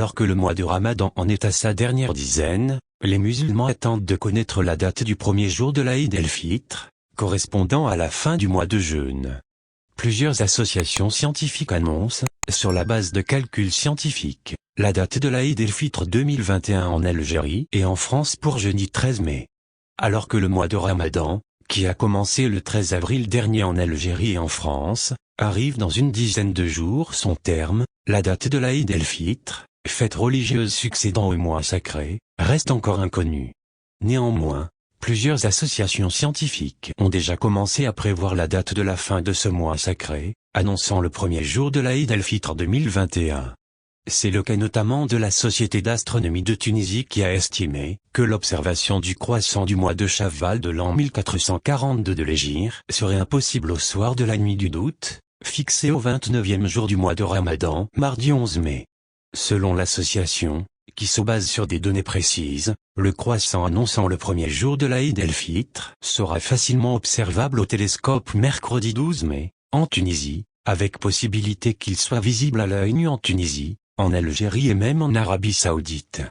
Alors que le mois de Ramadan en est à sa dernière dizaine, les musulmans attendent de connaître la date du premier jour de l'Aïd el-Fitr, correspondant à la fin du mois de jeûne. Plusieurs associations scientifiques annoncent, sur la base de calculs scientifiques, la date de l'Aïd el-Fitr 2021 en Algérie et en France pour jeudi 13 mai. Alors que le mois de Ramadan, qui a commencé le 13 avril dernier en Algérie et en France, arrive dans une dizaine de jours son terme, la date de l'Aïd el-Fitr, fête religieuse succédant au mois sacré, reste encore inconnue. Néanmoins, plusieurs associations scientifiques ont déjà commencé à prévoir la date de la fin de ce mois sacré, annonçant le premier jour de l'Aïd el-Fitr 2021. C'est le cas notamment de la Société d'astronomie de Tunisie qui a estimé que l'observation du croissant du mois de Chawwal de l'an 1442 de l'Hégire serait impossible au soir de la nuit du doute, fixé au 29e jour du mois de Ramadan, mardi 11 mai. Selon l'association, qui se base sur des données précises, le croissant annonçant le premier jour de l'Aïd el-Fitr sera facilement observable au télescope mercredi 12 mai, en Tunisie, avec possibilité qu'il soit visible à l'œil nu en Tunisie, en Algérie et même en Arabie Saoudite.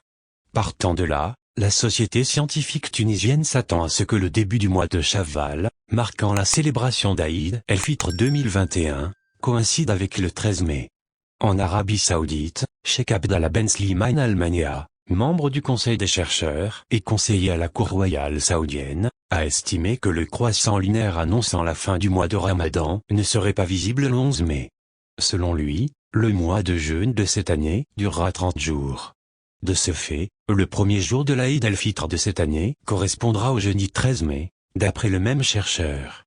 Partant de là, la société scientifique tunisienne s'attend à ce que le début du mois de Chawwal, marquant la célébration d'Aïd el-Fitr 2021, coïncide avec le 13 mai. En Arabie Saoudite, Cheikh Abdallah Ben Slimane Al Mania, membre du Conseil des chercheurs et conseiller à la Cour royale saoudienne, a estimé que le croissant lunaire annonçant la fin du mois de Ramadan ne serait pas visible le 11 mai. Selon lui, le mois de jeûne de cette année durera 30 jours. De ce fait, le premier jour de l'Aïd el-Fitr de cette année correspondra au jeudi 13 mai, d'après le même chercheur.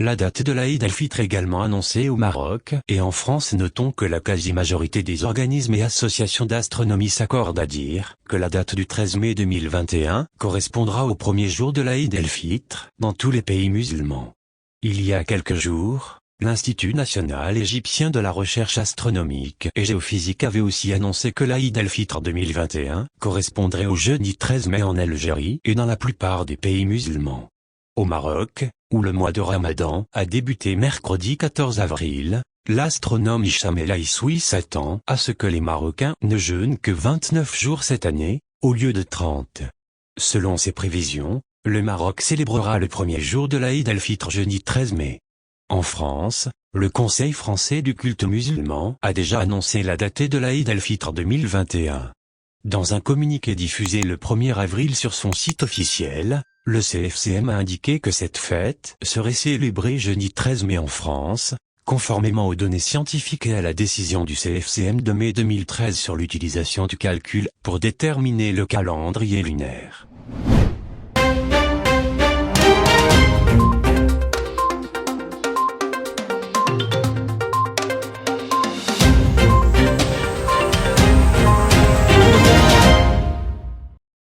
La date de l'Aïd el-Fitr est également annoncée au Maroc et en France. Notons que la quasi-majorité des organismes et associations d'astronomie s'accordent à dire que la date du 13 mai 2021 correspondra au premier jour de l'Aïd el-Fitr dans tous les pays musulmans. Il y a quelques jours, l'Institut national égyptien de la recherche astronomique et géophysique avait aussi annoncé que l'Aïd el-Fitr 2021 correspondrait au jeudi 13 mai en Algérie et dans la plupart des pays musulmans. Au Maroc, où le mois de Ramadan a débuté mercredi 14 avril, l'astronome Hicham El Aissoui s'attend à ce que les Marocains ne jeûnent que 29 jours cette année, au lieu de 30. Selon ses prévisions, le Maroc célébrera le premier jour de l'Aïd el-Fitr jeudi 13 mai. En France, le Conseil français du culte musulman a déjà annoncé la date de l'Aïd el-Fitr 2021. Dans un communiqué diffusé le 1er avril sur son site officiel, le CFCM a indiqué que cette fête serait célébrée jeudi 13 mai en France, conformément aux données scientifiques et à la décision du CFCM de mai 2013 sur l'utilisation du calcul pour déterminer le calendrier lunaire.